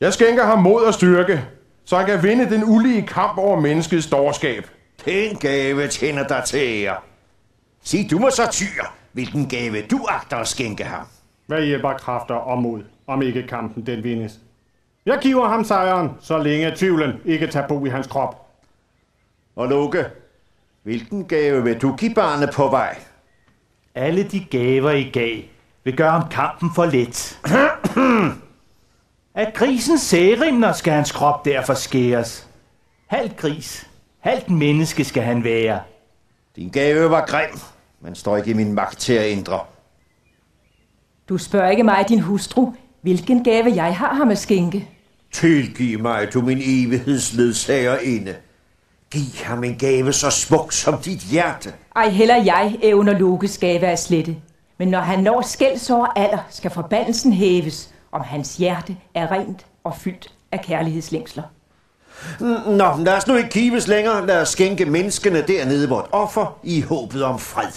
Jeg skænker ham mod og styrke, så han kan vinde den ulige kamp over menneskets dårskab. Den gave tjener dig til ære. Sig du må så, Tyr, hvilken gave du agter at skænke ham. Hvad hjælper kræfter og mod, om ikke kampen den vindes? Jeg giver ham sejren, så længe tvivlen ikke tager bo i hans krop. Og Loke, hvilken gave vil du give barnet på vej? Alle de gaver, I gav, vil gøre ham kampen for let. At grisens særimner skal hans krop derfor skæres. Halvt gris, halvt menneske skal han være. Din gave var grim, men står ikke i min magt til at ændre. Du spørger ikke mig, din hustru, hvilken gave jeg har ham at skænke. Tilgiv mig, du min evighedsledsagerinde. Giv ham en gave så smuk som dit hjerte. Ej, heller jeg evner Lokes gave at slette. Men når han når skældsår alder, skal forbandelsen hæves, om hans hjerte er rent og fyldt af kærlighedslængsler. Nå, lad os nu ikke kives længere. Lad os skænke menneskene dernede vort offer i håbet om fred.